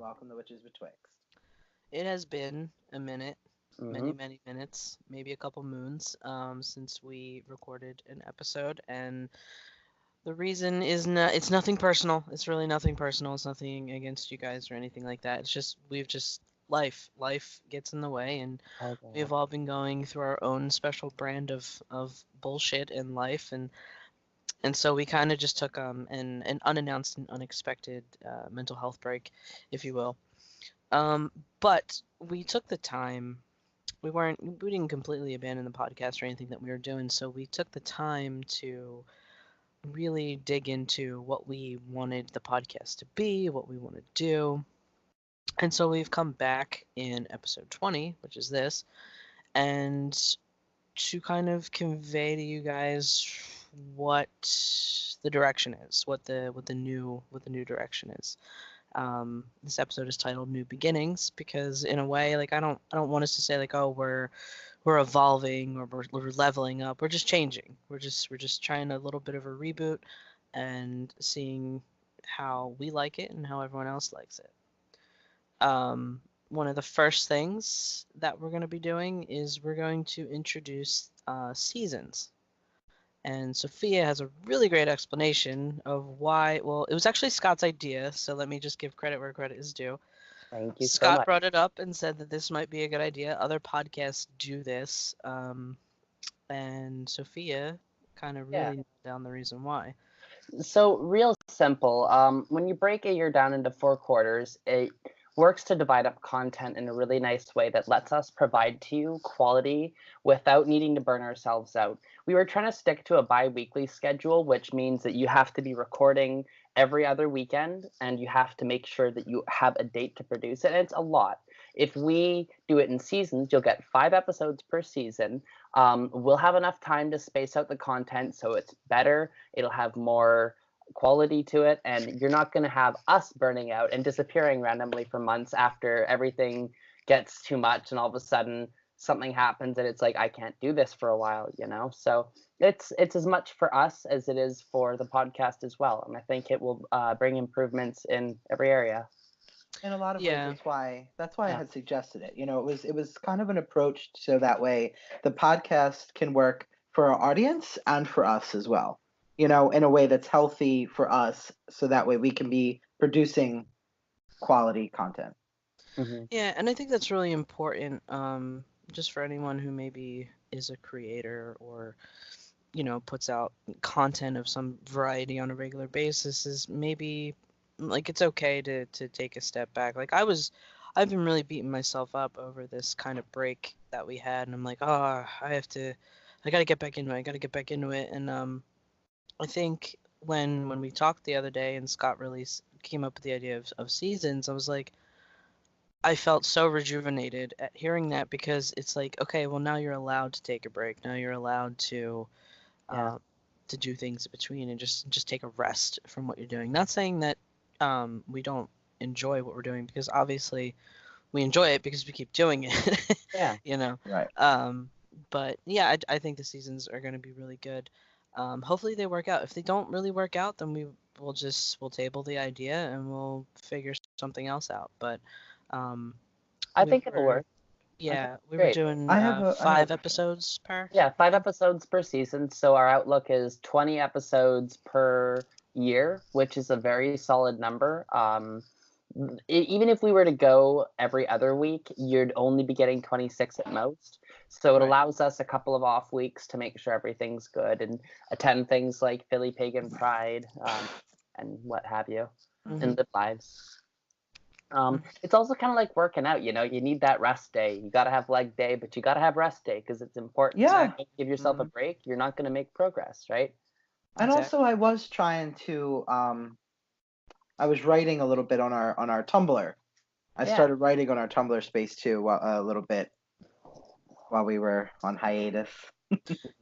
welcome to Witches Betwixt. It has been a minute, Mm-hmm. many minutes, maybe a couple moons, since we recorded an episode, and the reason is it's nothing personal. It's really nothing personal. It's nothing against you guys or anything like that. It's just life gets in the way, and we've all been going through our own special brand of bullshit in life, and so we kind of just took an unannounced and unexpected mental health break, if you will. But we took the time. We didn't completely abandon the podcast or anything that we were doing. So we took the time to really dig into what we wanted the podcast to be, what we want to do. And so we've come back in episode 20, which is this, and to kind of convey to you guys what the direction is, what the new direction is. This episode is titled New Beginnings because in a way, like I don't want us to say like, oh, we're evolving or we're leveling up. We're just changing. We're just trying a little bit of a reboot and seeing how we like it and how everyone else likes it. One of the first things that we're going to be doing is we're going to introduce seasons. And Sophia has a really great explanation of why. Well, it was actually Scott's idea, so let me just give credit where credit is due. Thank you so Scott much. brought it up and said that this might be a good idea. Other podcasts do this, and Sophia kind of really nailed down the reason why. So real simple. When you break a year down into 4 quarters, it works to divide up content in a really nice way that lets us provide to you quality without needing to burn ourselves out. We were trying to stick to a bi-weekly schedule, which means that you have to be recording every other weekend and you have to make sure that you have a date to produce it. And it's a lot. If we do it in seasons, you'll get 5 episodes per season. We'll have enough time to space out the content so it's better. It'll have more quality to it, and you're not going to have us burning out and disappearing randomly for months after everything gets too much and all of a sudden something happens and it's like I can't do this for a while, so it's as much for us as it is for the podcast as well, and I think it will bring improvements in every area. In a lot of ways, that's why I had suggested it. It was kind of an approach so that way the podcast can work for our audience and for us as well. In a way that's healthy for us, so that way we can be producing quality content. Mm-hmm. Yeah, and I think that's really important, just for anyone who maybe is a creator or, puts out content of some variety on a regular basis, is maybe, like, it's okay to take a step back. Like, I've been really beating myself up over this kind of break that we had, and I'm like, oh, I gotta get back into it, and, I think when we talked the other day and Scott really came up with the idea of seasons, I was like, I felt so rejuvenated at hearing that because it's like, okay, well now you're allowed to take a break. Now you're allowed to do things in between and just take a rest from what you're doing. Not saying that we don't enjoy what we're doing, because obviously we enjoy it because we keep doing it. Yeah. Right. But yeah, I think the seasons are going to be really good. Hopefully they work out. If they don't really work out, then we'll table the idea and we'll figure something else out. But I think it'll work. Yeah, we were Great. doing I have 5 episodes per. Yeah, 5 episodes per season. So our outlook is 20 episodes per year, which is a very solid number. Even if we were to go every other week, you'd only be getting 26 at most. So it allows us a couple of off weeks to make sure everything's good and attend things like Philly Pagan Pride and what have you, and live lives. It's also kind of like working out, you need that rest day. You got to have leg day, but you got to have rest day because it's important. Yeah. So give yourself a break. You're not going to make progress, right? And also I was trying to I was writing a little bit on our Tumblr. I started writing on our Tumblr space too a little bit while we were on hiatus.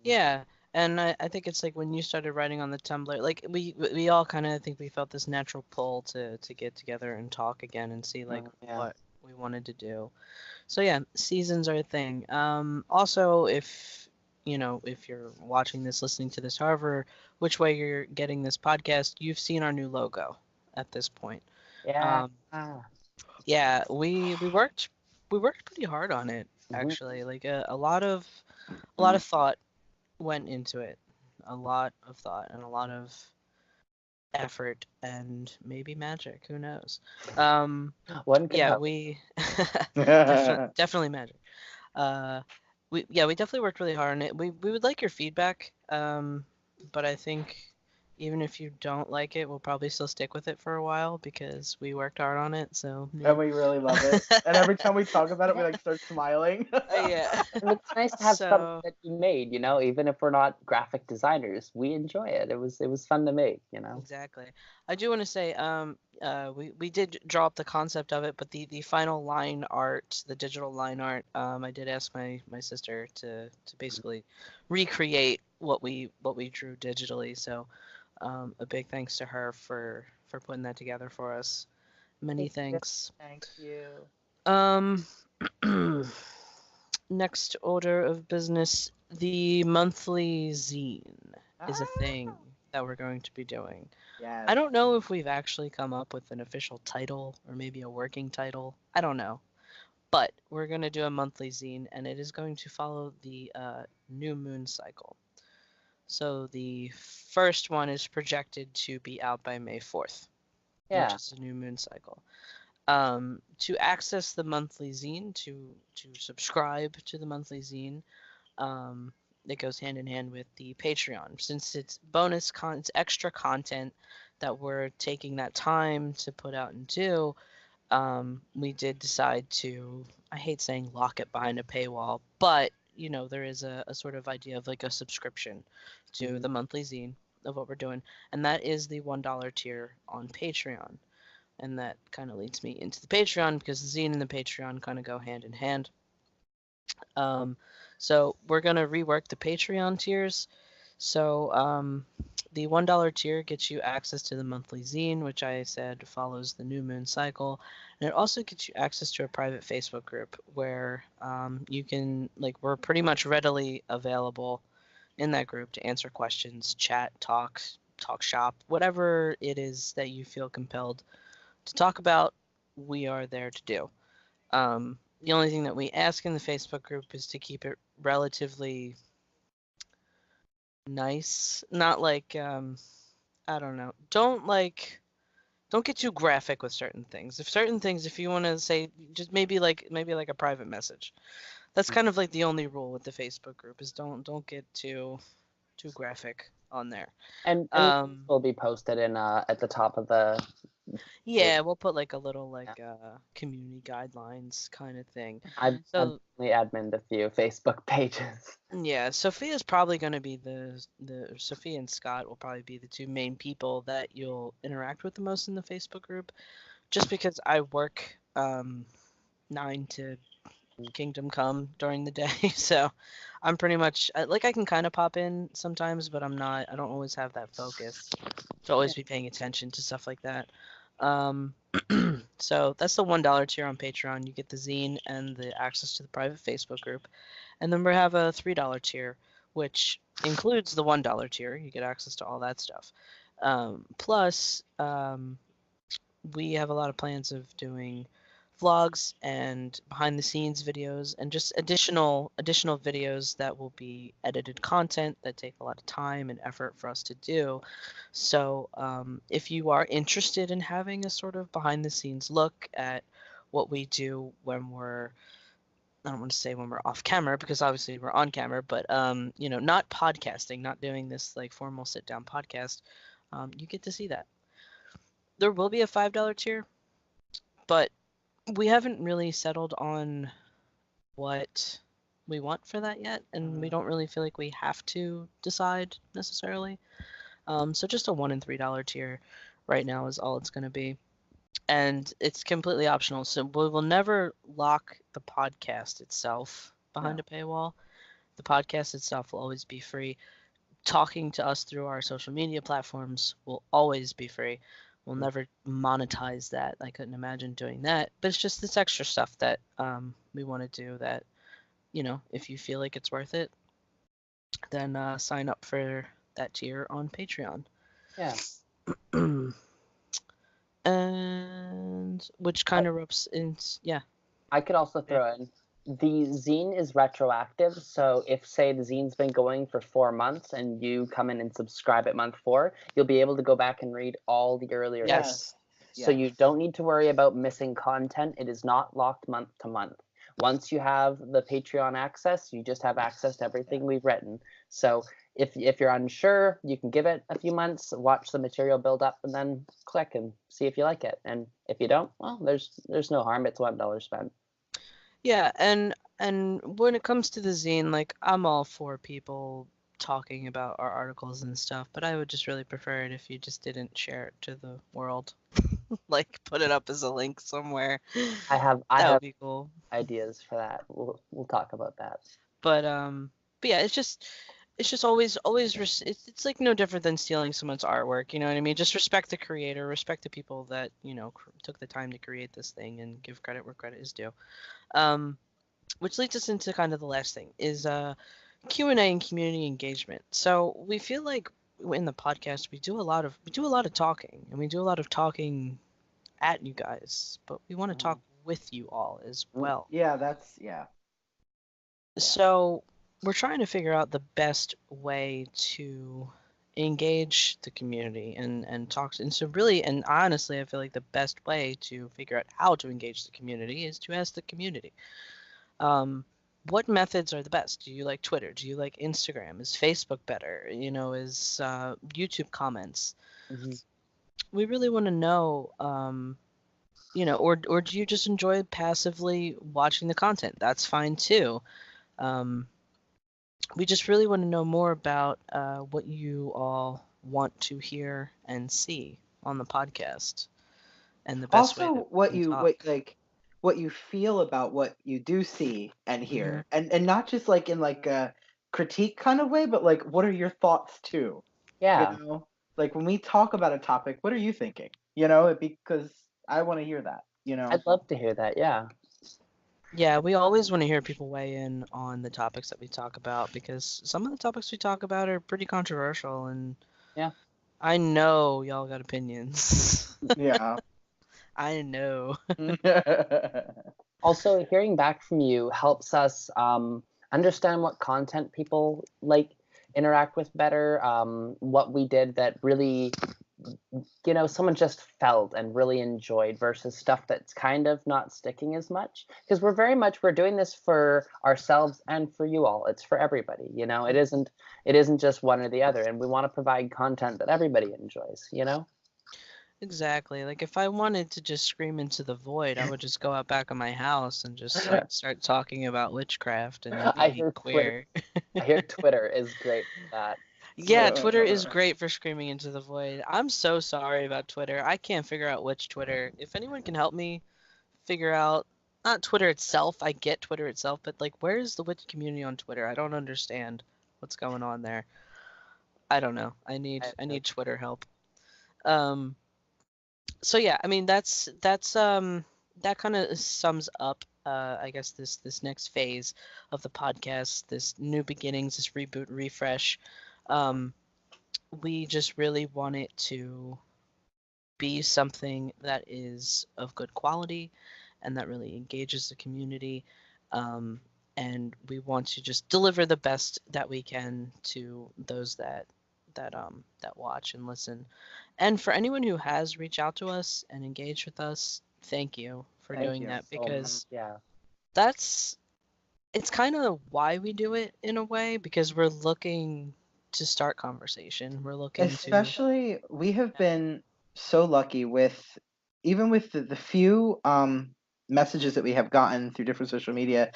Yeah, and I think it's like when you started writing on the Tumblr, like we all kind of think we felt this natural pull to get together and talk again and see like what we wanted to do. So yeah, seasons are a thing. Also, if you're watching this, listening to this, however which way you're getting this podcast, you've seen our new logo at this point. Yeah. Yeah, we worked pretty hard on it, actually. Like a lot of thought went into it. A lot of thought and a lot of effort and maybe magic, who knows. One can help. We definitely magic. We definitely worked really hard on it. We would like your feedback, but I think even if you don't like it, we'll probably still stick with it for a while because we worked hard on it. So yeah. And we really love it. And every time we talk about it, we like start smiling. Yeah. And it's nice to have something that you made, you know, even if we're not graphic designers, we enjoy it. It was fun to make, you know. Exactly. I do want to say, we did draw up the concept of it, but the final line art, the digital line art, I did ask my sister to basically recreate what we drew digitally. So, a big thanks to her for putting that together for us. Many thanks. Thank you. Next order of business, the monthly zine is a thing that we're going to be doing. Yes. I don't know if we've actually come up with an official title or maybe a working title. I don't know. But we're going to do a monthly zine, and it is going to follow the new moon cycle. So the first one is projected to be out by May 4th, which is the new moon cycle. To access the monthly zine, to subscribe to the monthly zine, it goes hand in hand with the Patreon. Since it's it's extra content that we're taking that time to put out and do, we did decide to, I hate saying lock it behind a paywall, but, you know, there is a sort of idea of like a subscription to the monthly zine of what we're doing, and that is the $1 tier on Patreon. And that kind of leads me into the Patreon because the zine and the Patreon kind of go hand in hand. So we're going to rework the Patreon tiers. So the $1 tier gets you access to the monthly zine, which I said follows the new moon cycle. And it also gets you access to a private Facebook group where you can, like, we're pretty much readily available in that group to answer questions, chat, talk shop, whatever it is that you feel compelled to talk about, we are there to do. The only thing that we ask in the Facebook group is to keep it relatively nice. Not like, I don't know. Don't get too graphic with certain things. If you want to say, just maybe like a private message. That's kind of like the only rule with the Facebook group is don't get too graphic on there. And will be posted in at the top of the. Yeah, we'll put like a little community guidelines kind of thing. I've only adminned a few Facebook pages. Yeah, Sophia's probably going to be Sophia and Scott will probably be the two main people that you'll interact with the most in the Facebook group, just because I work 9 to Kingdom Come during the day, so I'm pretty much I can kind of pop in sometimes, but I don't always have that focus to always be paying attention to stuff like that. So that's the $1 tier on Patreon. You get the zine and the access to the private Facebook group. And then we have a $3 tier, which includes the $1 tier. You get access to all that stuff. Plus, we have a lot of plans of doing vlogs and behind the scenes videos and just additional videos that will be edited content that take a lot of time and effort for us to do. So if you are interested in having a sort of behind the scenes look at what we do when we're, I don't want to say when we're off camera because obviously we're on camera, but not podcasting, not doing this like formal sit down podcast, you get to see that. There will be a $5 tier, but we haven't really settled on what we want for that yet, and we don't really feel like we have to decide necessarily. So just a $1 and $3 tier right now is all it's going to be. And it's completely optional. So we will never lock the podcast itself behind a paywall. The podcast itself will always be free. Talking to us through our social media platforms will always be free. We'll never monetize that. I couldn't imagine doing that. But it's just this extra stuff that we want to do that, if you feel like it's worth it, then sign up for that tier on Patreon. Yeah. And which kind of ropes in, yeah. I could also throw in, the zine is retroactive, so if, say, the zine's been going for 4 months and you come in and subscribe at month 4, you'll be able to go back and read all the earlier Yes. So you don't need to worry about missing content. It is not locked month to month. Once you have the Patreon access, you just have access to everything we've written. So if you're unsure, you can give it a few months, watch the material build up, and then click and see if you like it. And if you don't, well, there's no harm. It's $1 spent. Yeah, and when it comes to the zine, like, I'm all for people talking about our articles and stuff, but I would just really prefer it if you just didn't share it to the world. Like, put it up as a link somewhere. I have would be cool. Ideas for that. We'll talk about that. But yeah, it's just always it's like no different than stealing someone's artwork, you know what I mean? Just respect the creator, respect the people that, you know, took the time to create this thing, and give credit where credit is due. Which leads us into kind of the last thing, is Q&A and community engagement. So we feel like in the podcast we do a lot of talking, and we do a lot of talking at you guys, but we want to talk with you all as well. Yeah. So we're trying to figure out the best way to engage the community and talk. And so really, and honestly, I feel like the best way to figure out how to engage the community is to ask the community. What methods are the best? Do you like Twitter? Do you like Instagram? Is Facebook better? You know, is YouTube comments? Mm-hmm. We really want to know, you know, or do you just enjoy passively watching the content? That's fine too. We just really want to know more about what you all want to hear and see on the podcast, and the best also way what you feel about what you do see and hear, Mm-hmm. and not just like in like a critique kind of way, but like, what are your thoughts too? Yeah. You know, like when we talk about a topic, what are you thinking? You know, because I want to hear that. You know, I'd love to hear that. Yeah. Yeah, we always want to hear people weigh in on the topics that we talk about, because some of the topics we talk about are pretty controversial, and yeah, I know y'all got opinions. Yeah. I know. Also, hearing back from you helps us understand what content people like interact with better, what we did that really, you know, someone just felt and really enjoyed, versus stuff that's kind of not sticking as much. Because we're doing this for ourselves and for you all. It's for everybody, you know. It isn't just one or the other, and we want to provide content that everybody enjoys, you know. Exactly. Like, if I wanted to just scream into the void, I would just go out back of my house and just like start talking about witchcraft and being queer. I hear Twitter is great for that. Yeah, Twitter is great for screaming into the void. I'm so sorry about Twitter. I can't figure out which Twitter. If anyone can help me figure out, not Twitter itself, I get Twitter itself, but like, where's the witch community on Twitter? I don't understand what's going on there. I don't know. I need Twitter help. So yeah, I mean, that's that kind of sums up I guess this next phase of the podcast, this new beginnings, this reboot, refresh. We just really want it to be something that is of good quality and that really engages the community. And we want to just deliver the best that we can to those that watch and listen. And for anyone who has reached out to us and engaged with us, thank you for doing that, because it's kind of why we do it in a way, because we're looking to start conversation. We're looking especially we have been so lucky with the few messages that we have gotten through different social media.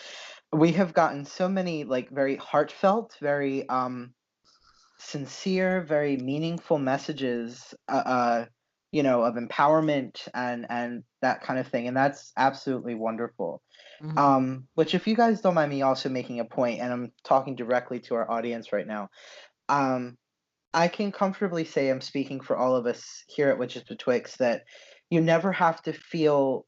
We have gotten so many like very heartfelt, very sincere, very meaningful messages, you know, of empowerment and that kind of thing, and that's absolutely wonderful. Which, if you guys don't mind me also making a point, and I'm talking directly to our audience right now, I can comfortably say I'm speaking for all of us here at Witches Betwixt that you never have to feel.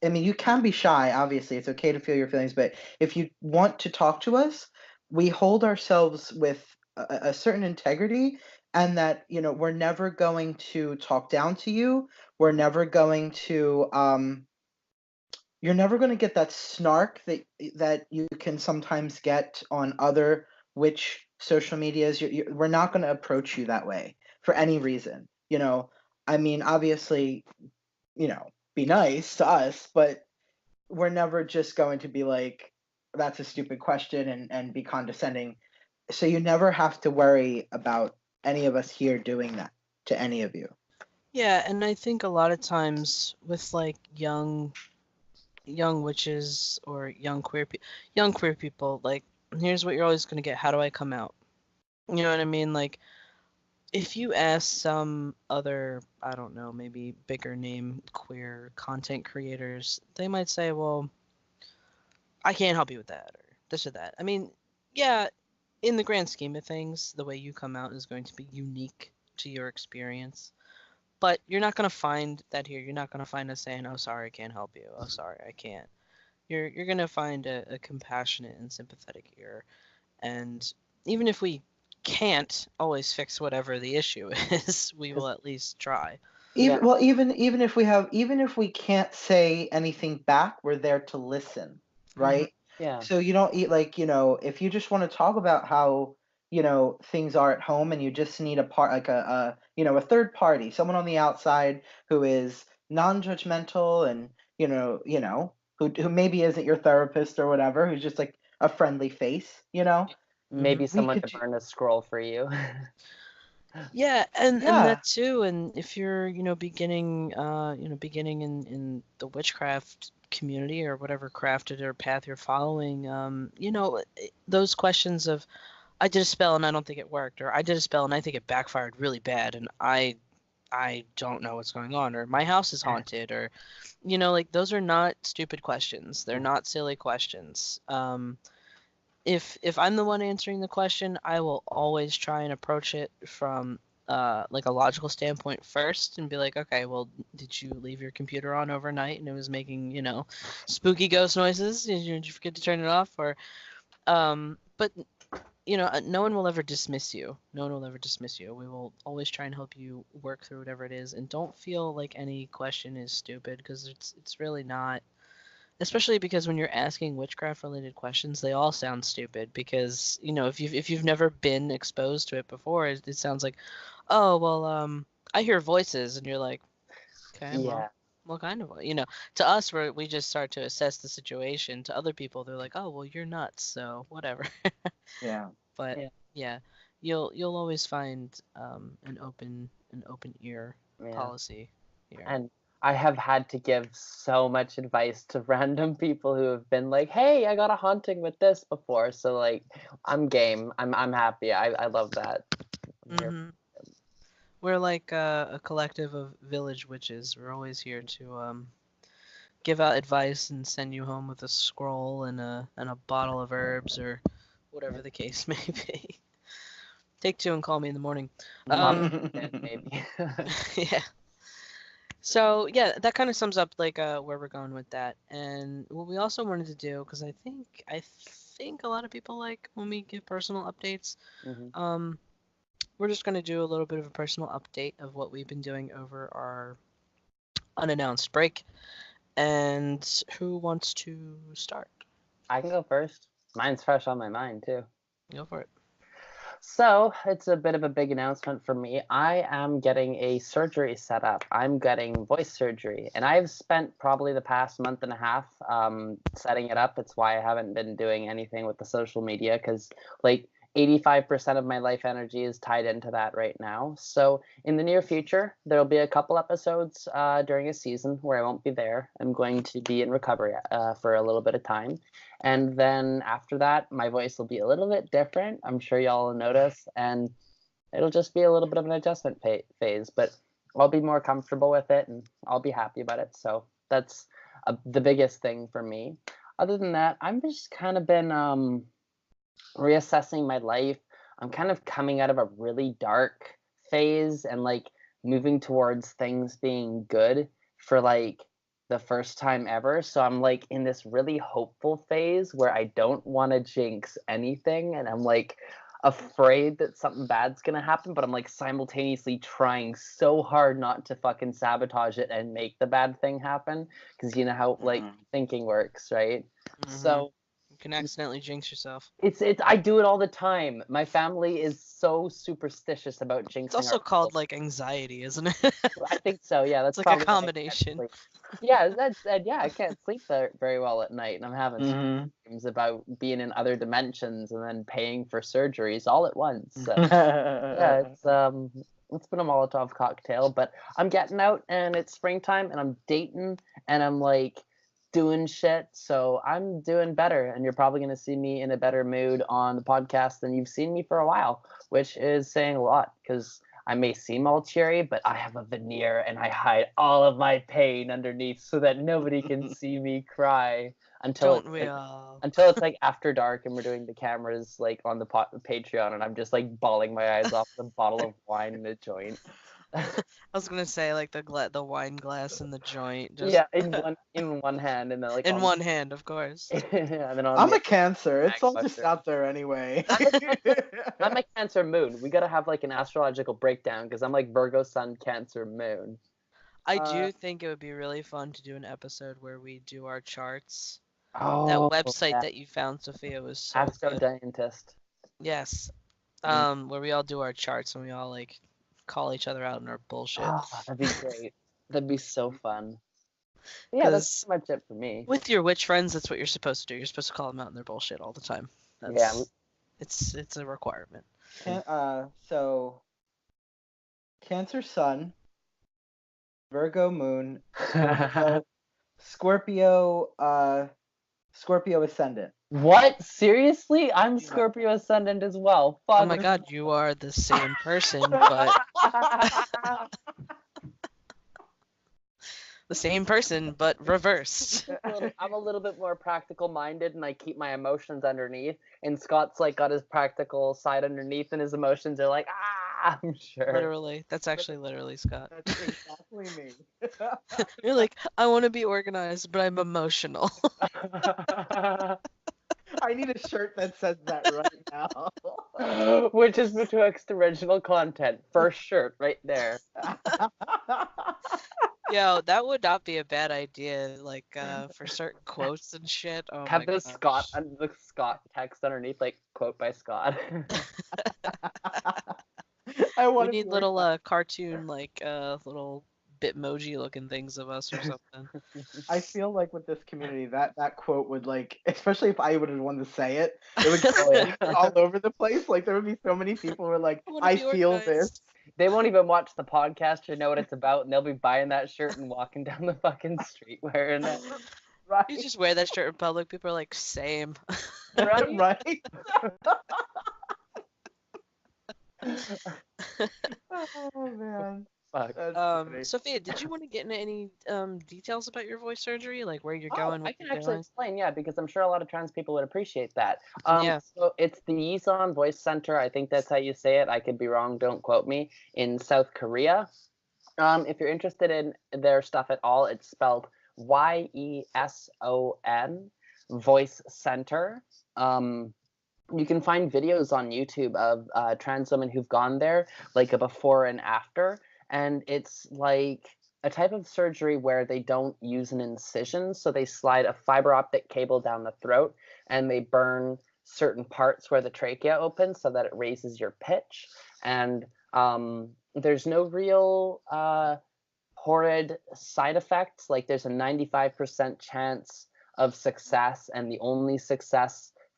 I mean, you can be shy, obviously. It's okay to feel your feelings, but if you want to talk to us, we hold ourselves with a certain integrity and that, you know, we're never going to talk down to you. We're never going to you're never going to get that snark that you can sometimes get on other witch social medias. We're not going to approach you that way for any reason. You know, I mean, obviously, you know, be nice to us, but we're never just going to be like, that's a stupid question and be condescending. So you never have to worry about any of us here doing that to any of you. Yeah, and I think a lot of times with like young witches or young queer people, like, here's what you're always going to get: how do I come out? You know what I mean? Like, if you ask some other, I don't know, maybe bigger name queer content creators, they might say, well, I can't help you with that, or this or that. I mean, yeah, in the grand scheme of things, the way you come out is going to be unique to your experience. But you're not going to find that here. You're not going to find us saying, oh, sorry, I can't help you. Oh, sorry, I can't. You're going to find a compassionate and sympathetic ear. And even if we can't always fix whatever the issue is, we will at least try. Even if we can't say anything back, we're there to listen, right? Mm-hmm. Yeah. So you don't eat, like, you know, if you just want to talk about how, you know, things are at home, and you just need a third party, someone on the outside who is non-judgmental, and who maybe isn't your therapist or whatever, who's just like a friendly face, you know. Maybe someone to burn a scroll for you. Yeah, and that too. And if you're, beginning in the witchcraft community or whatever crafted or path you're following, those questions of, I did a spell and I don't think it worked, or I did a spell and I think it backfired really bad, and I don't know what's going on, or my house is haunted, or, like, those are not stupid questions. They're not silly questions. If I'm the one answering the question, I will always try and approach it from like a logical standpoint first, and be like, okay, well, did you leave your computer on overnight and it was making, spooky ghost noises? Did you forget to turn it off? Or but no one will ever dismiss you. No one will ever dismiss you. We will always try and help you work through whatever it is, and don't feel like any question is stupid, because it's really not. Especially because when you're asking witchcraft related questions, they all sound stupid, because, if you've never been exposed to it before, it sounds like, oh, well, I hear voices, and you're like, okay, well, what kind of, to us, we just start to assess the situation. To other people, they're like, oh, well, you're nuts, so whatever. Yeah. But yeah, you'll always find an open ear policy here. And I have had to give so much advice to random people who have been like, hey, I got a haunting with this before. So, like, I'm game. I'm happy. I love that. Mm-hmm. We're like a collective of village witches. We're always here to give out advice and send you home with a scroll and a bottle of herbs, or whatever the case may be. Take two and call me in the morning. Maybe. Yeah. So yeah, that kind of sums up like where we're going with that. And what we also wanted to do, because I think a lot of people like when we give personal updates. Mm-hmm. We're just going to do a little bit of a personal update of what we've been doing over our unannounced break. And who wants to start? I can go first. Mine's fresh on my mind too. Go for it. So it's a bit of a big announcement for me. I am getting a surgery set up. I'm getting voice surgery, and I've spent probably the past month and a half setting it up. It's why I haven't been doing anything with the social media, because like 85% of my life energy is tied into that right now. So in the near future, there'll be a couple episodes during a season where I won't be there. I'm going to be in recovery for a little bit of time. And then after that, my voice will be a little bit different. I'm sure y'all will notice. And it'll just be a little bit of an adjustment phase. But I'll be more comfortable with it, and I'll be happy about it. So that's the biggest thing for me. Other than that, I've just kind of been reassessing my life. I'm kind of coming out of a really dark phase and like moving towards things being good for like the first time ever. So I'm like in this really hopeful phase where I don't want to jinx anything, and I'm like, afraid that something bad's gonna happen, but I'm like simultaneously trying so hard not to fucking sabotage it and make the bad thing happen, because you know how like thinking works, right? So you can accidentally jinx yourself. It's I do it all the time. My family is so superstitious about jinxing. It's also called like anxiety, isn't it? I think so. Yeah, that's it's like probably a combination. Yeah, I can't sleep very well at night, and I'm having dreams about being in other dimensions and then paying for surgeries all at once. So, yeah, it's been a Molotov cocktail, but I'm getting out, and it's springtime, and I'm dating, and I'm like doing shit, so I'm doing better, and you're probably going to see me in a better mood on the podcast than you've seen me for a while, which is saying a lot, because I may seem all cheery, but I have a veneer and I hide all of my pain underneath so that nobody can see me cry until until it's like after dark and we're doing the cameras like on the Patreon, and I'm just like bawling my eyes off with a bottle of wine and a joint. I was gonna say like the wine glass and the joint. Just... Yeah, in one hand, and then like in one hand, of course. Yeah, then I'm a Cancer. It's all just out there anyway. I'm a Cancer moon. We gotta have like an astrological breakdown, because I'm like Virgo Sun, Cancer moon. I do think it would be really fun to do an episode where we do our charts. Oh, that website that you found, Sophia, was so Astro good. Dentist. Yes. Where we all do our charts and we all like call each other out in our bullshit. Oh, that'd be great. That'd be so fun. Yeah, that's pretty much it for me. With your witch friends, that's what you're supposed to do. You're supposed to call them out in their bullshit all the time. It's a requirement. So, Cancer Sun, Virgo Moon, Scorpio Ascendant. What? Seriously? I'm Scorpio Ascendant as well. Fuck. Oh my god, you are the same person, but... the same person, but reversed. I'm a little bit more practical minded, and I keep my emotions underneath. And Scott's like got his practical side underneath, and his emotions are like, I'm sure. Literally. That's actually literally Scott. That's exactly me. You're like, I want to be organized, but I'm emotional. I need a shirt that says that right now. Which is Betwixt original content. First shirt right there. Yo, that would not be a bad idea, like, for certain quotes and shit. Oh have my the gosh. Scott text underneath, like, quote by Scott. We need little cartoon, like, little Bitmoji looking things of us or something. I feel like with this community, that quote would, like, especially if I would have wanted to say it, it would go all over the place. Like, there would be so many people who are like, I feel this. They won't even watch the podcast or know what it's about, and they'll be buying that shirt and walking down the fucking street wearing it. Right. You just wear that shirt in public, people are like, same. Right? Right? Oh, man. Sophia, did you want to get into any details about your voice surgery, like where you're going? I can actually explain, yeah, because I'm sure a lot of trans people would appreciate that. So it's the Yizon Voice Center. I think that's how you say it. I could be wrong. Don't quote me. In South Korea. If you're interested in their stuff at all, it's spelled YESON Voice Center. You can find videos on YouTube of trans women who've gone there, like a before and after. And it's like a type of surgery where they don't use an incision, so they slide a fiber optic cable down the throat and they burn certain parts where the trachea opens so that it raises your pitch. And there's no real horrid side effects. Like, there's a 95% chance of success, and the only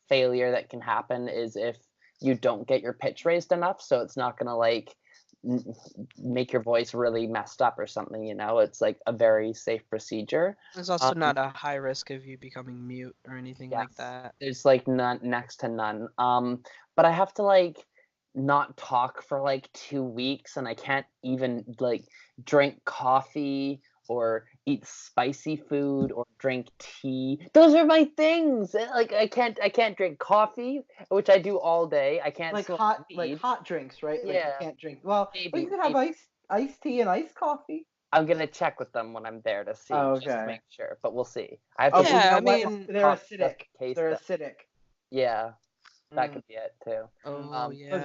failure that can happen is if you don't get your pitch raised enough, so it's not gonna like make your voice really messed up or something, you know. It's like a very safe procedure. There's also not a high risk of you becoming mute or anything like that. There's like next to none. But I have to like not talk for like 2 weeks, and I can't even like drink coffee or eat spicy food or drink tea. Those are my things. Like I can't drink coffee, which I do all day. I can't like hot drinks, right? Like, yeah. You can't drink. Well, you could have iced tea and iced coffee. I'm gonna check with them when I'm there to see, just to make sure. But we'll see. I have to. I mean, they're acidic. They're acidic. Yeah. That could be it too. Oh yeah.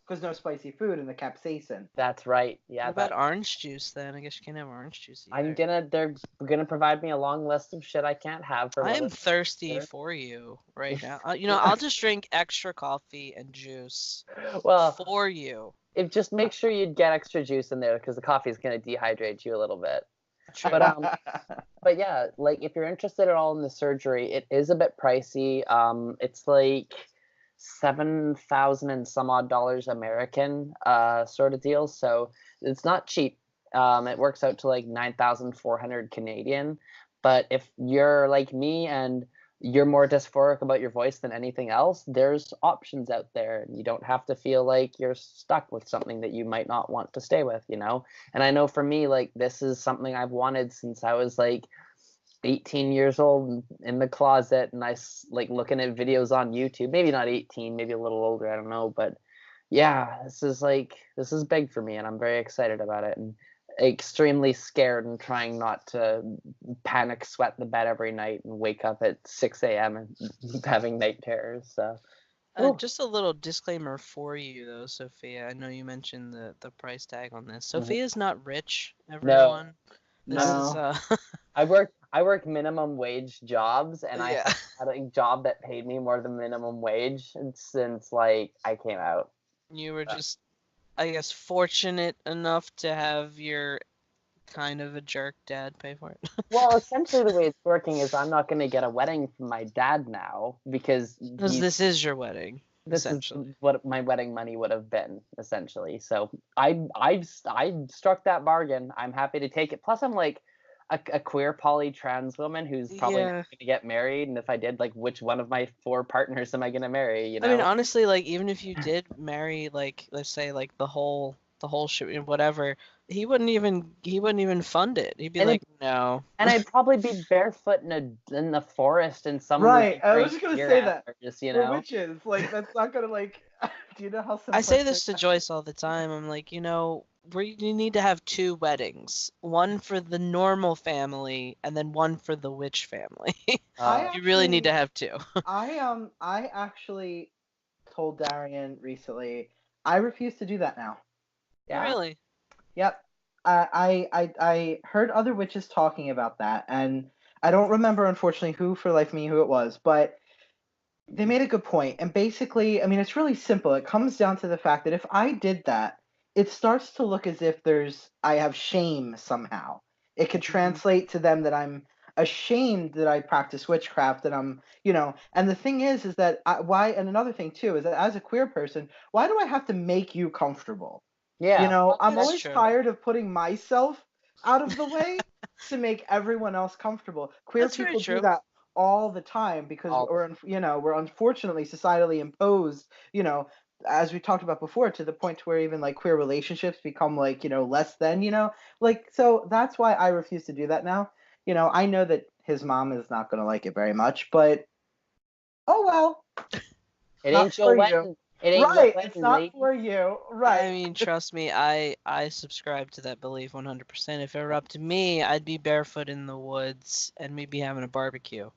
Because no spicy food in the capsaicin. That's right. Yeah. What about orange juice then? I guess you can't have orange juice either. They're gonna provide me a long list of shit I can't have for. I am thirsty for you right now. I'll just drink extra coffee and juice. Well, for you. Just make sure you get extra juice in there because the coffee is gonna dehydrate you a little bit. True. But yeah, like if you're interested at all in the surgery, it is a bit pricey. It's like $7,000 and some odd dollars American, sort of deal. So it's not cheap. It works out to like 9,400 Canadian. But if you're like me and you're more dysphoric about your voice than anything else, there's options out there, and you don't have to feel like you're stuck with something that you might not want to stay with, And I know for me, like, this is something I've wanted since I was like 18 years old in the closet, and I like looking at videos on YouTube, maybe not 18, maybe a little older, I don't know, but yeah, this is big for me, and I'm very excited about it, and extremely scared and trying not to panic sweat the bed every night and wake up at 6 a.m. and having night terrors. So just a little disclaimer for you though, Sophia. I know you mentioned the price tag on this. Sophia's not rich, everyone. No. I work minimum wage jobs, and I had a job that paid me more than minimum wage since like I came out. You were just, I guess, fortunate enough to have your kind of a jerk dad pay for it. Well, essentially the way it's working is I'm not going to get a wedding from my dad now because this is your wedding. This is what my wedding money would have been, essentially. So I struck that bargain. I'm happy to take it. Plus, I'm like a queer poly trans woman who's probably not going to get married. And if I did, like, which one of my 4 partners am I going to marry? I mean, honestly, like, even if you did marry, like, let's say, like, the whole shit, whatever, he wouldn't even fund it. He'd be like, no. And I'd probably be barefoot in the forest in some. Right, I was just gonna say that. Just, We're witches, like, that's not gonna, like. Do you know how? I say this to Joyce all the time. I'm like, you need to have 2 weddings, one for the normal family and then one for the witch family. You really need to have 2. I actually told Darian recently I refuse to do that now. Yeah. Really? Yep. I heard other witches talking about that, and I don't remember, unfortunately, who it was, but they made a good point. And basically, I mean, it's really simple. It comes down to the fact that if I did that, it starts to look as if I have shame somehow. It could translate to them that I'm ashamed that I practice witchcraft, and I'm, and the thing is that and another thing too is that as a queer person, why do I have to make you comfortable? Yeah. I'm always tired of putting myself out of the way to make everyone else comfortable. Queer people do that all the time because we're unfortunately societally imposed, as we talked about before, to the point to where even like queer relationships become like, less than, like, so that's why I refuse to do that now. I know that his mom is not going to like it very much, but oh well. It ain't your wedding. It ain't right, it's not for you. Right. I mean, trust me, I subscribe to that belief 100%. If it were up to me, I'd be barefoot in the woods and we'd be having a barbecue.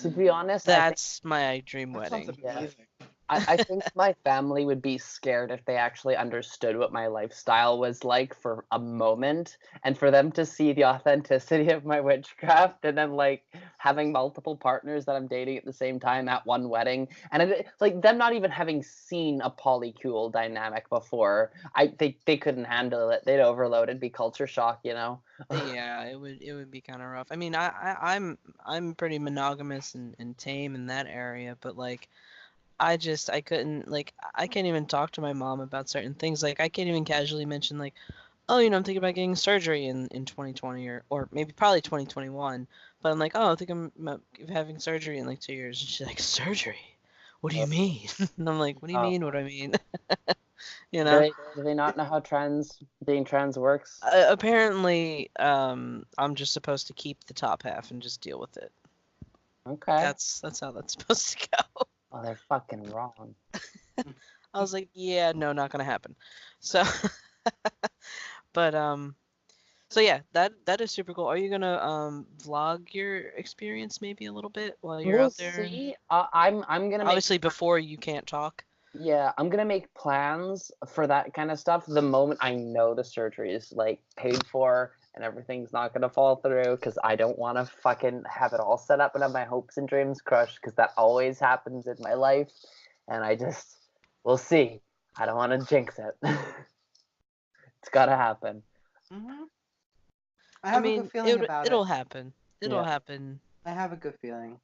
To be honest, that's my dream wedding. Sounds amazing. I think my family would be scared if they actually understood what my lifestyle was like for a moment, and for them to see the authenticity of my witchcraft, and then like having multiple partners that I'm dating at the same time at one wedding, and like them not even having seen a polycule dynamic before. They couldn't handle it. They'd overload. It'd be culture shock, Yeah, it would be kind of rough. I mean, I'm pretty monogamous and tame in that area, but like, I couldn't, like, I can't even talk to my mom about certain things. Like, I can't even casually mention, like, oh, I'm thinking about getting surgery in 2020 or maybe probably 2021. But I'm like, oh, I think I'm having surgery in like 2 years. And she's like, surgery? What do you mean? And I'm like, what do you mean? What do I mean? Do they not know how being trans works? Apparently, I'm just supposed to keep the top half and just deal with it. Okay. That's how that's supposed to go. Oh, they're fucking wrong. I was like, yeah, no, not gonna happen. So, but So yeah, that is super cool. Are you gonna vlog your experience maybe a little bit while you're We'll out there? see. I'm gonna Obviously before you can't talk. Yeah, I'm gonna make plans for that kind of stuff the moment I know the surgery is like paid for and everything's not gonna fall through, because I don't want to fucking have it all set up and have my hopes and dreams crushed, because that always happens in my life, and we'll see. I don't want to jinx it. It's gotta happen. Mm-hmm. I have a good feeling about it. It'll happen. It'll happen. I have a good feeling.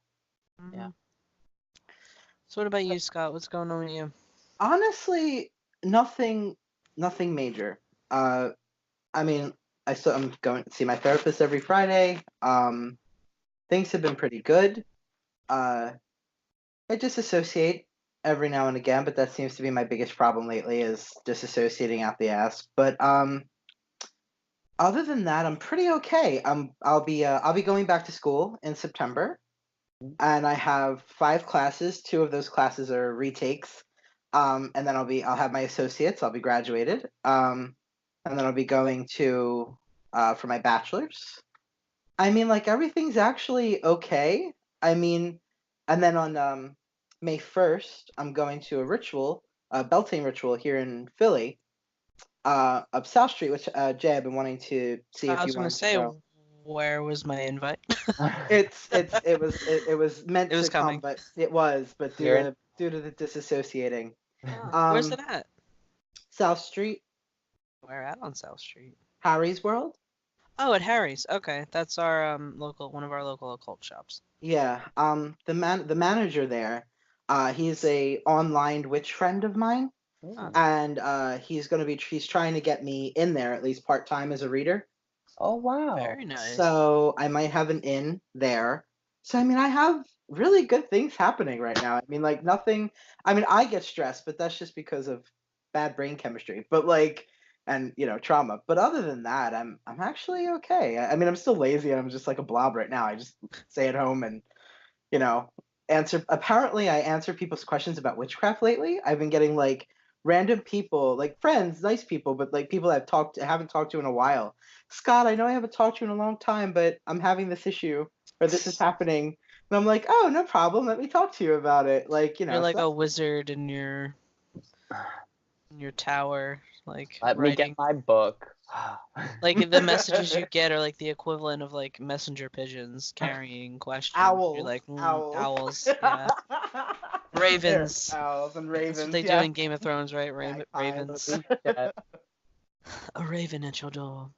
Mm-hmm. Yeah. So what about you, Scott? What's going on with you? Honestly, nothing major. I mean, I'm going to see my therapist every Friday. Things have been pretty good. I disassociate every now and again, but that seems to be my biggest problem lately, is disassociating out the ass. But other than that, I'm pretty okay. I'll be going back to school in September, and I have 5 classes. 2 of those classes are retakes. And then I'll have my associates. I'll be graduated. And then I'll be going to for my bachelor's. I mean, like, everything's actually okay. I mean, and then on May 1st, I'm going to a belting ritual here in Philly, up South Street, which Jay, I've been wanting to see if you wanted to go. Where was my invite? It was meant to coming. come, but it was, but due to the disassociating. Where's it at? South Street. Where at on South Street? Harry's World. Oh, at Harry's. Okay, that's our one of our local occult shops. Yeah. The manager there, he's a online witch friend of mine, and he's trying to get me in there at least part-time as a reader. Oh wow. Very nice. So I might have an in there. So I mean, I have really good things happening right now. I mean, like, nothing. I mean, I get stressed, but that's just because of bad brain chemistry. But like, and trauma. But other than that, I'm actually okay. I mean, I'm still lazy and I'm just like a blob right now. I just stay at home and answer. Apparently, I answer people's questions about witchcraft lately. I've been getting like random people, like friends, nice people, but like people I haven't talked to in a while. Scott, I know I haven't talked to you in a long time, but I'm having this issue, or this is happening. And I'm like, oh, no problem. Let me talk to you about it. Like, You're like a wizard in your tower, like Let writing. me get my book. Like, the messages you get are like the equivalent of like messenger pigeons carrying questions. Owls. You're like Owls. Yeah. Ravens. Owls and ravens. That's what they do in Game of Thrones, right? Ravens. Yeah. A raven at your door.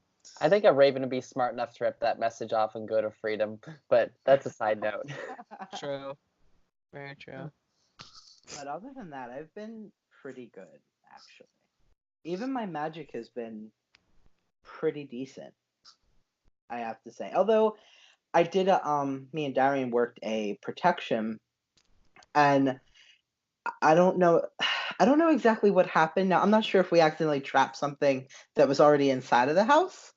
I think a raven would be smart enough to rip that message off and go to freedom, but that's a side note. True. Very true. But other than that, I've been pretty good, actually. Even my magic has been pretty decent, I have to say. Although I did me and Darian worked a protection, and I don't know exactly what happened. Now, I'm not sure if we accidentally trapped something that was already inside of the house,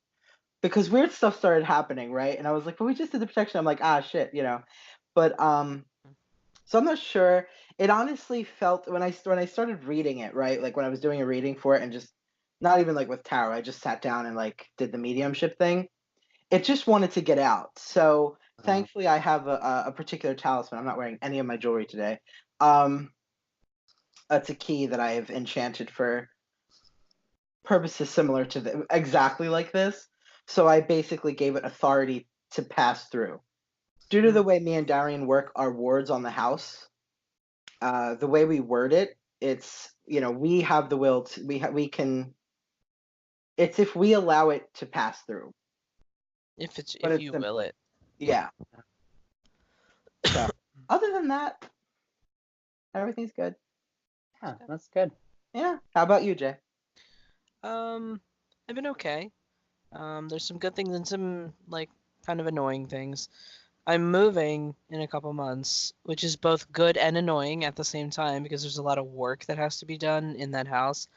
because weird stuff started happening, right? And I was like, well, we just did the protection. I'm like, shit, But so I'm not sure. It honestly felt when I started reading it, right? Like when I was doing a reading for it, and just not even like with tarot, I just sat down and like did the mediumship thing. It just wanted to get out. So thankfully, I have a particular talisman. I'm not wearing any of my jewelry today. It's a key that I have enchanted for purposes similar to exactly like this. So I basically gave it authority to pass through. Due to the way me and Darian work our wards on the house, the way we word it, it's we have the will to we can. It's if we allow it to pass through. If you will it. Yeah. So other than that, everything's good. Yeah, that's good. Yeah. How about you, Jay? I've been okay. There's some good things and some like kind of annoying things. I'm moving in a couple months, which is both good and annoying at the same time because there's a lot of work that has to be done in that house.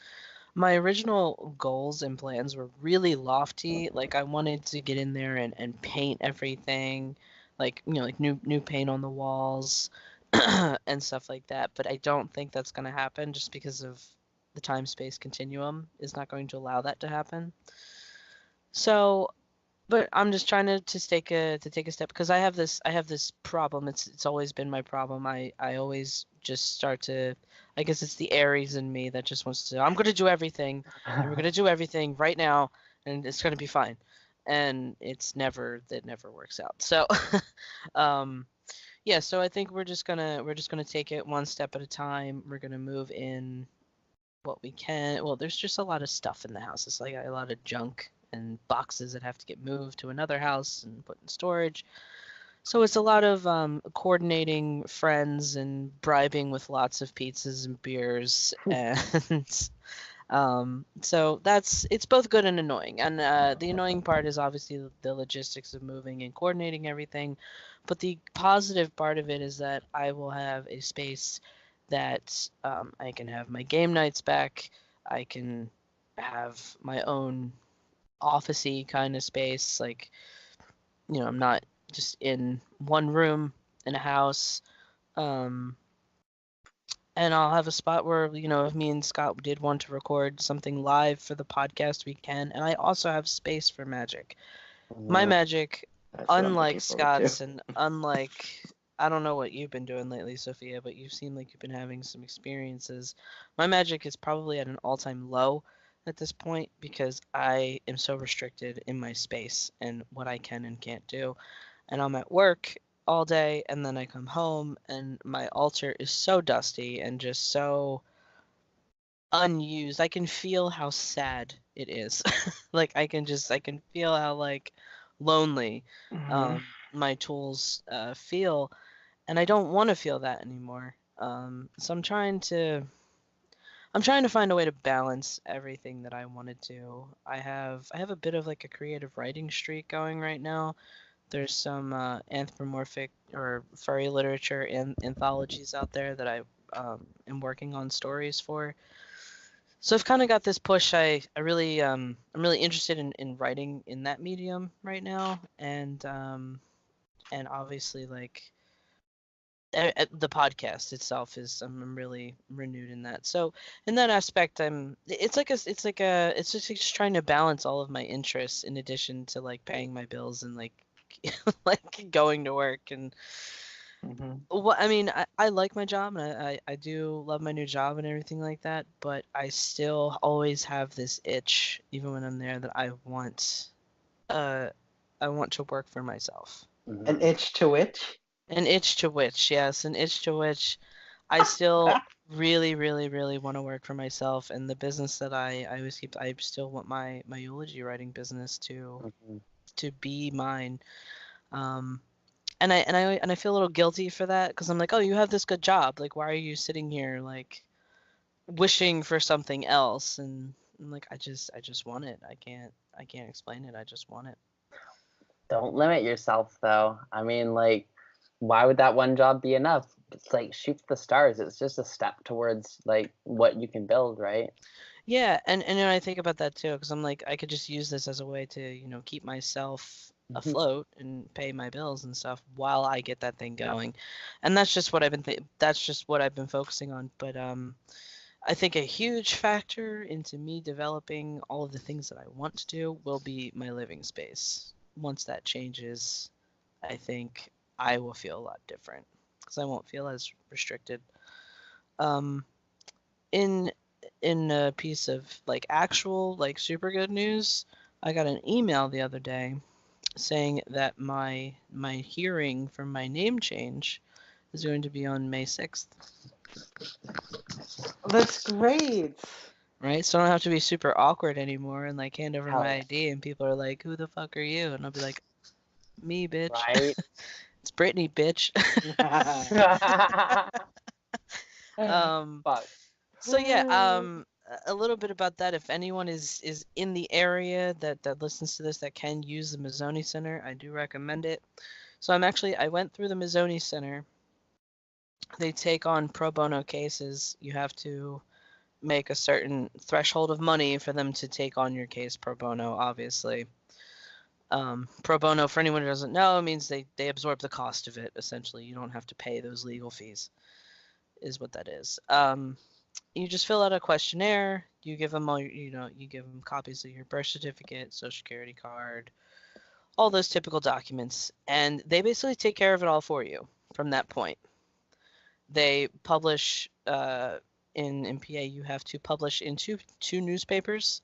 My original goals and plans were really lofty. Like, I wanted to get in there and paint everything, like, like new paint on the walls and stuff like that. But I don't think that's going to happen just because of the time-space continuum is not going to allow that to happen. So But I'm just trying to take a step, because I have this problem. It's always been my problem. I always just start to, I guess it's the Aries in me that just wants to, I'm gonna do everything, and we're gonna do everything right now, and it's gonna be fine. And that never works out. So um yeah, so I think we're just gonna take it one step at a time. We're gonna move in what we can. Well, there's just a lot of stuff in the house. It's like a lot of junk and boxes that have to get moved to another house and put in storage. So it's a lot of coordinating friends and bribing with lots of pizzas and beers, and so it's both good and annoying. And the annoying part is obviously the logistics of moving and coordinating everything, but the positive part of it is that I will have a space that I can have my game nights back. I can have my own officey kind of space. Like, I'm not just in one room in a house. Um, and I'll have a spot where, if me and Scott did want to record something live for the podcast, we can. And I also have space for magic. My magic, unlike Scott's, and unlike, I don't know what you've been doing lately, Sophia, but you seem like you've been having some experiences. My magic is probably at an all-time low at this point, because I am so restricted in my space and what I can and can't do. And I'm at work all day, and then I come home and my altar is so dusty and just so unused. I can feel how sad it is. Like, I can feel how, like, lonely my tools feel, and I don't want to feel that anymore. So I'm trying to find a way to balance everything that I want to do. I have a bit of like a creative writing streak going right now. There's some anthropomorphic or furry literature and anthologies out there that I am working on stories for. So I've kind of got this push. I'm really interested in writing in that medium right now, and obviously, like, the podcast itself is, I'm really renewed in that. So in that aspect, it's just trying to balance all of my interests in addition to, like, paying my bills and, like, like, going to work. And well, I mean, I like my job, and I do love my new job and everything like that, but I still always have this itch, even when I'm there, that uh I want to work for myself. An itch to which? An itch to which, yes, an itch to which I still really, really, really want to work for myself. And the business that I always keep, I still want my eulogy writing business to be mine. Um, and I feel a little guilty for that, because I'm like, oh, you have this good job. Like, why are you sitting here, like, wishing for something else? And I'm like, I just want it. I can't explain it. I just want it. Don't limit yourself, though. I mean, like, why would that one job be enough? It's like, shoot for the stars. It's just a step towards, like, what you can build, right? Yeah, and I think about that too, because I'm like, I could just use this as a way to, keep myself afloat and pay my bills and stuff while I get that thing going. And that's just what I've been focusing on. But I think a huge factor into me developing all of the things that I want to do will be my living space. Once that changes, I think I will feel a lot different, because I won't feel as restricted. Um, in a piece of, like, actual, like, super good news, I got an email the other day saying that my hearing for my name change is going to be on May 6th. That's great. Right? So I don't have to be super awkward anymore and, like, hand over my ID, and people are like, who the fuck are you? And I'll be like, me, bitch. Right? It's Brittany, bitch. Fuck. So yeah, a little bit about that. If anyone is in the area that listens to this that can use the Mazzoni Center, I do recommend it. So I went through the Mazzoni Center. They take on pro bono cases. You have to make a certain threshold of money for them to take on your case pro bono, obviously. Pro bono, for anyone who doesn't know, means they absorb the cost of it, essentially. You don't have to pay those legal fees, is what that is. You just fill out a questionnaire. You give them you give them copies of your birth certificate, social security card, all those typical documents, and they basically take care of it all for you from that point. They publish in PA. You have to publish in two newspapers.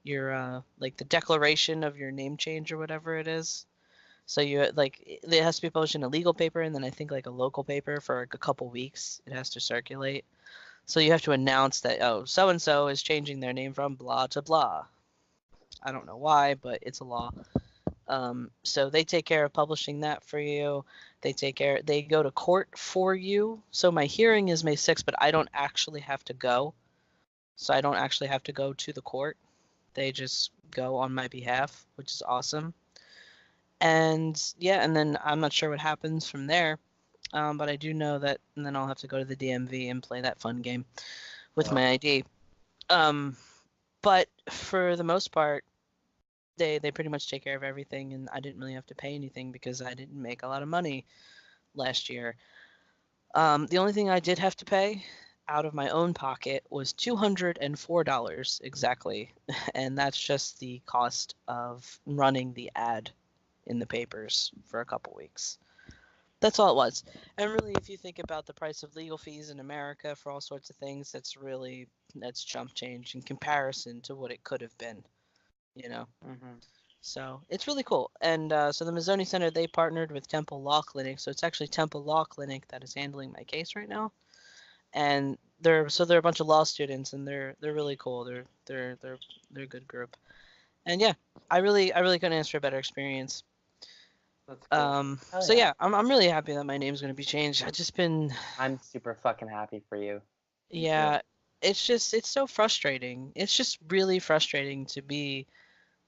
Your like the declaration of your name change or whatever it is. So you like it has to be published in a legal paper, and then I think like a local paper for like a couple weeks. It has to circulate. So you have to announce that, oh, so and so is changing their name from blah to blah. I don't know why, but it's a law. So they take care of publishing that for you. They go to court for you. So my hearing is May 6th, but I don't actually have to go. So I don't actually have to go to the court. They just go on my behalf, which is awesome. And yeah, and then I'm not sure what happens from there. But I do know that, and then I'll have to go to the DMV and play that fun game with my ID. But for the most part, they pretty much take care of everything, and I didn't really have to pay anything because I didn't make a lot of money last year. The only thing I did have to pay out of my own pocket was $204 exactly, and that's just the cost of running the ad in the papers for a couple weeks. That's all it was. And really, if you think about the price of legal fees in America for all sorts of things, that's chump change in comparison to what it could have been, you know? Mm-hmm. So it's really cool. And so the Mazzoni Center, they partnered with Temple Law Clinic. So it's actually Temple Law Clinic that is handling my case right now. And they're a bunch of law students, and they're really cool. They're a good group. And yeah, I really couldn't ask for a better experience. That's cool. So yeah, I'm really happy that my name's gonna be changed. I'm super fucking happy for you. Yeah, it's so frustrating. It's just really frustrating to be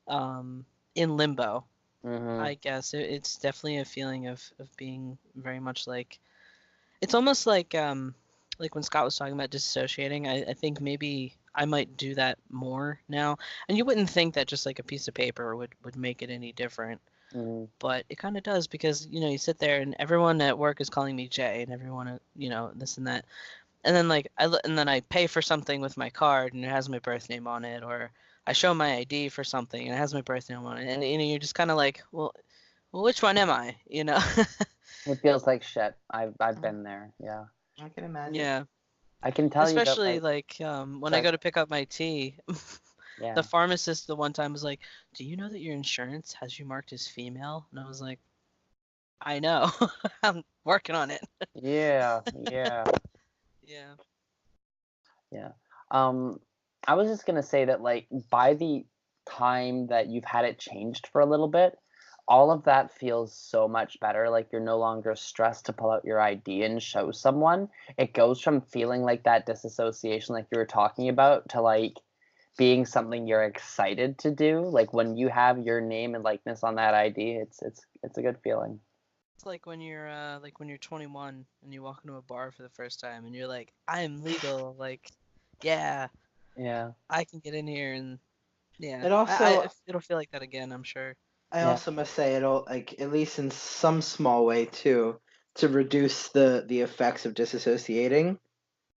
in limbo. Mm-hmm. I guess it's definitely a feeling of being very much like, it's almost like when Scott was talking about disassociating. I think maybe I might do that more now. And you wouldn't think that just like a piece of paper would make it any different. Mm-hmm. But it kind of does, because you sit there and everyone at work is calling me Jay, and everyone this and that, and then I pay for something with my card and it has my birth name on it, or I show my ID for something and it has my birth name on it, and you're just kind of like, well, which one am I? It feels like shit. I've been there. Yeah. I can imagine. Yeah. I can tell especially you that, when I go to pick up my tea. Yeah. The pharmacist the one time was like, "Do you know that your insurance has you marked as female?" And I was like, "I know. I'm working on it." Yeah. Yeah. Yeah. I was just gonna say that, like, by the time that you've had it changed for a little bit, all of that feels so much better. Like, you're no longer stressed to pull out your ID and show someone. It goes from feeling like that disassociation, like you were talking about, to like being something you're excited to do. Like when you have your name and likeness on that ID, it's a good feeling. It's like when you're 21 and you walk into a bar for the first time and you're like, I am legal. Like, yeah, I can get in here, and yeah, it'll feel like that again, I'm sure. I also must say it'll, like, at least in some small way too, to reduce the effects of disassociating.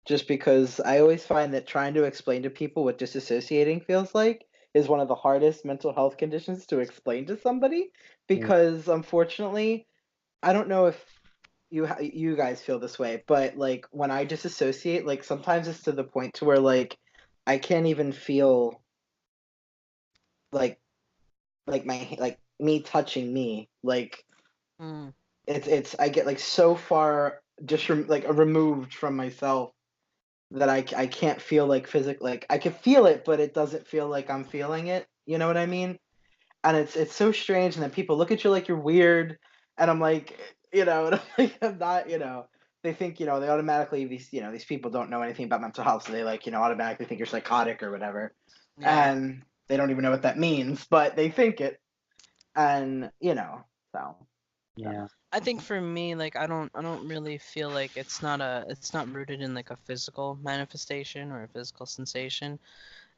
Just because I always find that trying to explain to people what disassociating feels like is one of the hardest mental health conditions to explain to somebody, because unfortunately, I don't know if you guys feel this way, but like when I disassociate, like sometimes it's to the point to where like I can't even feel like me touching me, like it's I get like so far removed from myself that I can't feel like physically, like I can feel it, but it doesn't feel like I'm feeling it. You know what I mean? And it's so strange, and then people look at you like you're weird, and I'm like, and I'm like, I'm not, they think, they automatically, these people don't know anything about mental health, so they automatically think you're psychotic or whatever, and they don't even know what that means, but they think it, and so. Yeah. I think for me, like, I don't really feel like it's not rooted in like a physical manifestation or a physical sensation.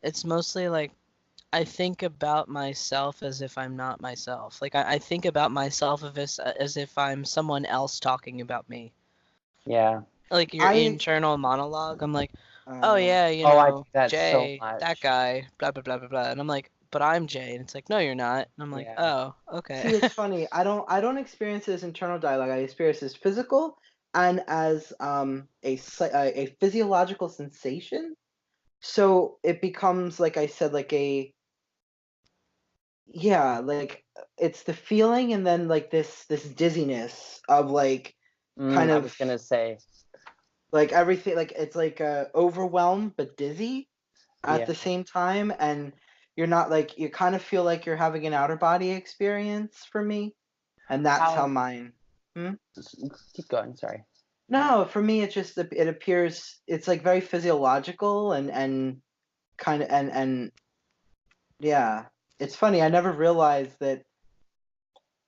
It's mostly like I think about myself as if I'm not myself. Like I think about myself as if I'm someone else talking about me. Yeah. Like your internal monologue. I'm like, oh yeah, I do that Jay, so much. that guy, blah blah blah blah blah, and I'm like, but I'm Jay, and it's like, no, you're not. And I'm like, oh, okay. See, it's funny. I don't experience it as internal dialogue. I experience it as physical and as a physiological sensation. So it becomes, like I said, like like it's the feeling, and then like this dizziness of like kind I of, was gonna say, like everything, like it's like overwhelmed but dizzy at the same time, and you're not, like, you kind of feel like you're having an outer body experience for me, and that's how mine. Keep going. Sorry. No, for me it's just, it appears, it's like very physiological and kind of, and yeah, it's funny. I never realized that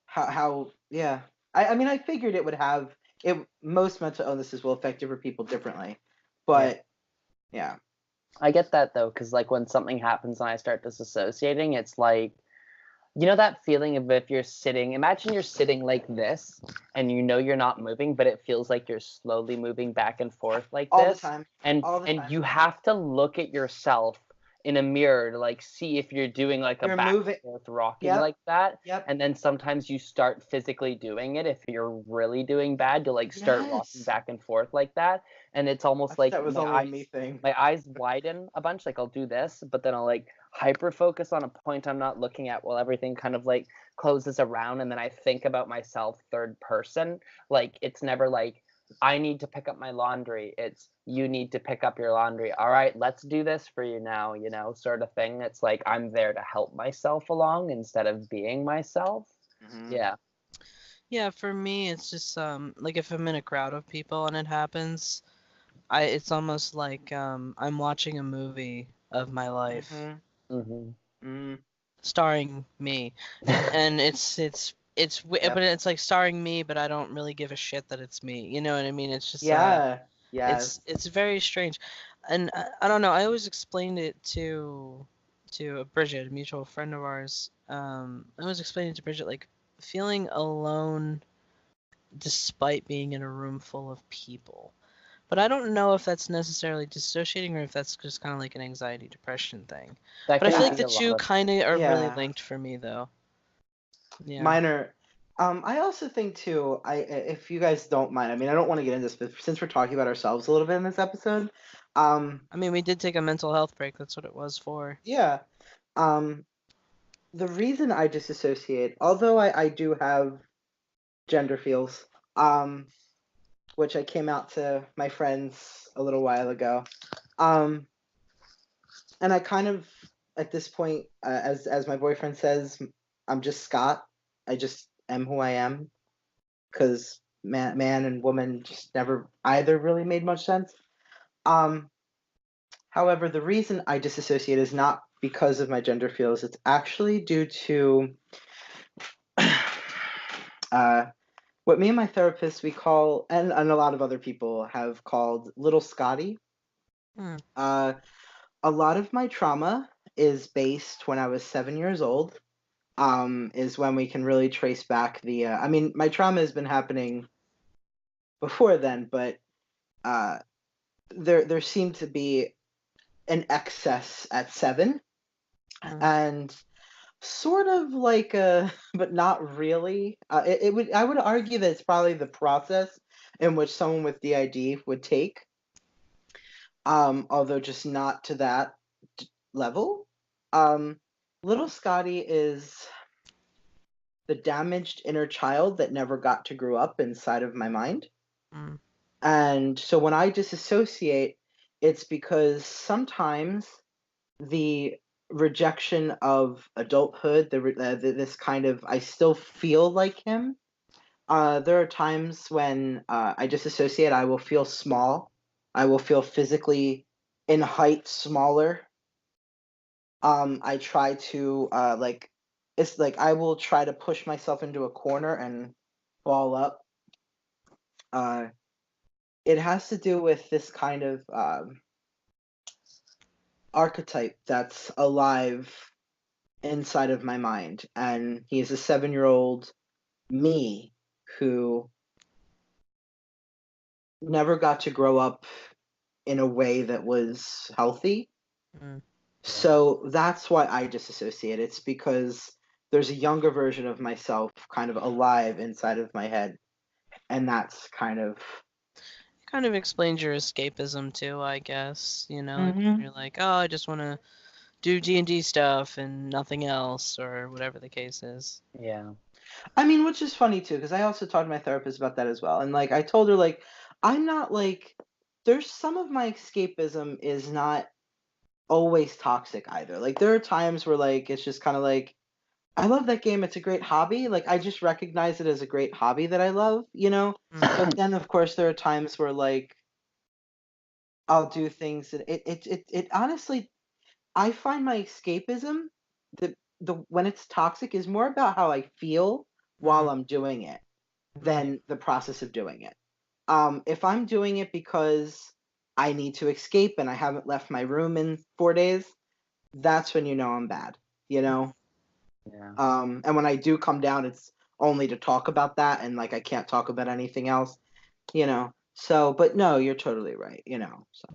how yeah. I mean, I figured it would have it. Most mental illnesses will affect different people differently, but yeah. I get that though, because like when something happens and I start disassociating, it's like, you know that feeling of if you're sitting, imagine you're sitting like this and you know you're not moving, but it feels like you're slowly moving back and forth like All this. the time. And All the time. you have to look at yourself in a mirror to like see if you're doing like a back and forth rocking like that. Yep. And then sometimes you start physically doing it. If you're really doing bad, you'll like start rocking back and forth like that. And it's almost like that was only a me thing. My eyes widen a bunch, like I'll do this, but then I'll like hyper focus on a point I'm not looking at while everything kind of like closes around, and then I think about myself third person. Like it's never like I need to pick up my laundry. It's you need to pick up your laundry. All right, let's do this for you now, you know, sort of thing. It's like I'm there to help myself along instead of being myself. Yeah. Yeah, for me it's just like if I'm in a crowd of people and it happens, it's almost like I'm watching a movie of my life. Starring me. And but it's like starring me, but I don't really give a shit that it's me. You know what I mean? It's just it's very strange. And I don't know, I always explained it to Bridget, a mutual friend of ours. I was explaining to Bridget, like, feeling alone despite being in a room full of people. But I don't know if that's necessarily dissociating or if that's just kind of like an anxiety depression thing. But I feel like the two kind of are really linked for me, though. Yeah. Mine are. I also think too. If you guys don't mind, I mean, I don't want to get into this, but since we're talking about ourselves a little bit in this episode, I mean, we did take a mental health break. That's what it was for. Yeah. The reason I disassociate, although I do have gender feels, which I came out to my friends a little while ago, and I kind of, at this point, as my boyfriend says, I'm just Scott. I just am who I am, because man and woman just never either really made much sense. However, the reason I disassociate is not because of my gender feels. It's actually due to what me and my therapist, we call, and a lot of other people have called, little Scotty. A lot of my trauma is based when I was 7 years old. Is when we can really trace back the. I mean, my trauma has been happening before then, but there seemed to be an excess at 7, and sort of like but not really. I would argue that it's probably the process in which someone with DID would take, although just not to that level. Little Scotty is the damaged inner child that never got to grow up inside of my mind. And so when I disassociate, it's because sometimes the rejection of adulthood, this kind of, I still feel like him. There are times when I disassociate, I will feel small. I will feel physically in height smaller. I try to it's like I will try to push myself into a corner and ball up. It has to do with this kind of archetype that's alive inside of my mind, and he is a 7-year-old me who never got to grow up in a way that was healthy. So that's why I disassociate. It's because there's a younger version of myself kind of alive inside of my head. And that's kind of explains your escapism too, I guess. Mhm. You're like, oh, I just want to do D&D stuff and nothing else, or whatever the case is. Yeah. I mean, which is funny too, because I also talked to my therapist about that as well. And like I told her, like, I'm not like there's some of my escapism is not always toxic either. Like there are times where like it's just kind of like I love that game. It's a great hobby. Like I just recognize it as a great hobby that I love, you know? But then of course there are times where like I'll do things that it honestly I find my escapism the when it's toxic is more about how I feel while I'm doing it than the process of doing it. If I'm doing it because I need to escape and I haven't left my room in 4 days, that's when you know I'm bad, you know? Yeah. And when I do come down, it's only to talk about that and like I can't talk about anything else, you know? So, but no, you're totally right, you know? So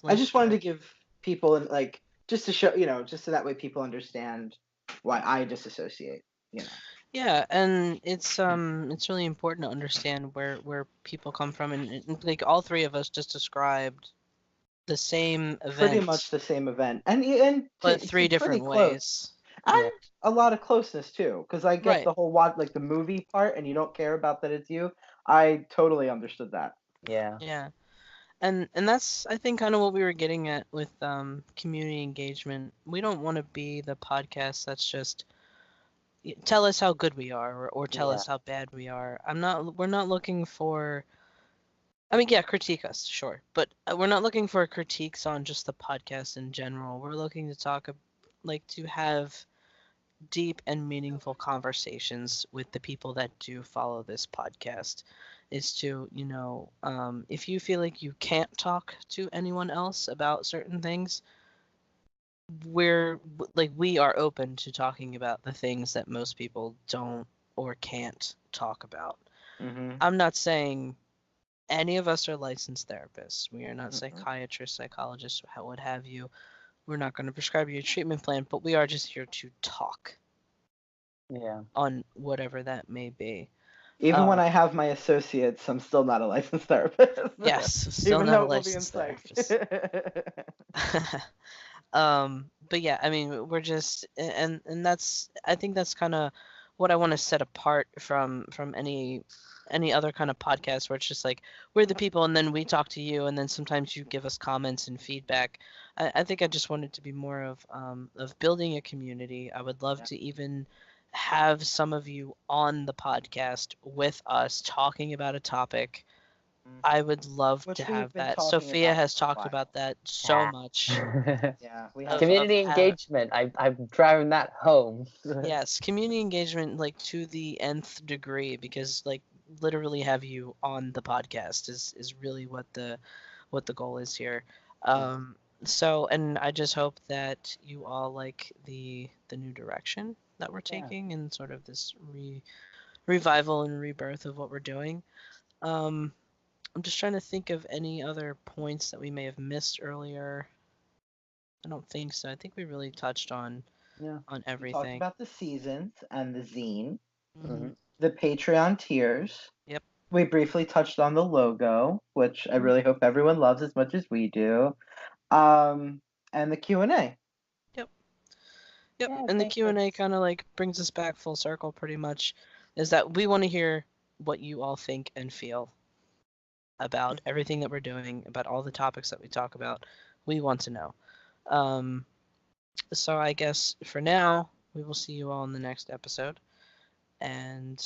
I just wanted to give people like, just to show, you know, just so that way people understand why I disassociate, you know? Yeah, and it's really important to understand where people come from, and like all three of us just described the same event, pretty much the same event, and but three different ways, and a lot of closeness too, because I get Right. the whole like the movie part, and you don't care about that it's you. I totally understood that. Yeah. Yeah, and that's I think kind of what we were getting at with community engagement. We don't want to be the podcast that's just tell us how good we are or tell us how bad we are. We're not looking for, I mean, yeah, critique us, sure, but we're not looking for critiques on just the podcast in general. We're looking to talk, like, to have deep and meaningful conversations with the people that do follow this podcast. Is to, if you feel like you can't talk to anyone else about certain things, we are open to talking about the things that most people don't or can't talk about. Mm-hmm. I'm not saying any of us are licensed therapists. We are not psychiatrists, psychologists, what have you. We're not going to prescribe you a treatment plan, but we are just here to talk. Yeah. On whatever that may be. Even when I have my associates, I'm still not a licensed therapist. Yes, still not a licensed therapist. But yeah, I mean, we're just, and that's, I think that's kind of what I want to set apart from any other kind of podcast where it's just like we're the people and then we talk to you and then sometimes you give us comments and feedback. I think I just wanted to be more of building a community. I would love to even have some of you on the podcast with us talking about a topic. I would love to have that. Sophia has talked about that so much. Yeah, we have community engagement. I'm driving that home. Yes, community engagement like to the nth degree, because like literally have you on the podcast is really what the goal is here. So, and I just hope that you all like the new direction that we're taking and sort of this revival and rebirth of what we're doing. I'm just trying to think of any other points that we may have missed earlier. I don't think so. I think we really touched on everything. We talked about the seasons and the zine, Mm-hmm. the Patreon tiers. Yep. We briefly touched on the logo, which I really hope everyone loves as much as we do. And the Q&A. Yep. Yeah, and the Q&A kind of like brings us back full circle pretty much, is that we want to hear what you all think and feel about everything that we're doing, about all the topics that we talk about. We want to know. So I guess for now, we will see you all in the next episode. And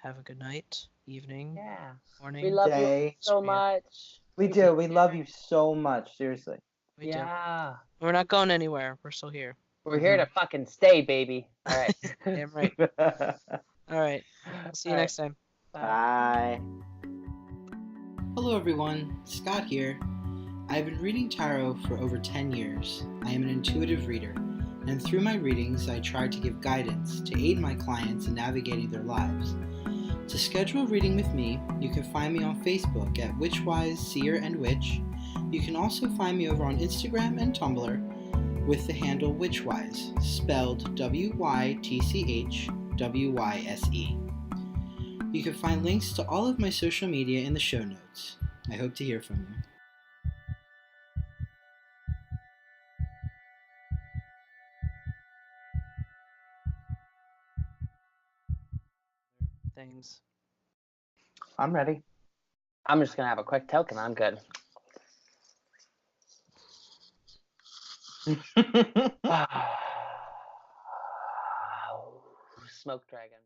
have a good night, evening, morning, we love day. You so much. We do. We love you so much. Seriously. We do. We're not going anywhere. We're still here. We're here to fucking stay, baby. All right. Damn right. All right. See you next time. Bye. Hello everyone, Scott here. I've been reading tarot for over 10 years. I am an intuitive reader, and through my readings I try to give guidance to aid my clients in navigating their lives. To schedule a reading with me, you can find me on Facebook at WytchWyse, Seer, and Witch, You can also find me over on Instagram and Tumblr with the handle WytchWyse, spelled WYTCHWYSE. You can find links to all of my social media in the show notes. I hope to hear from you. Things. I'm ready. I'm just going to have a quick token. I'm good. Smoke dragon.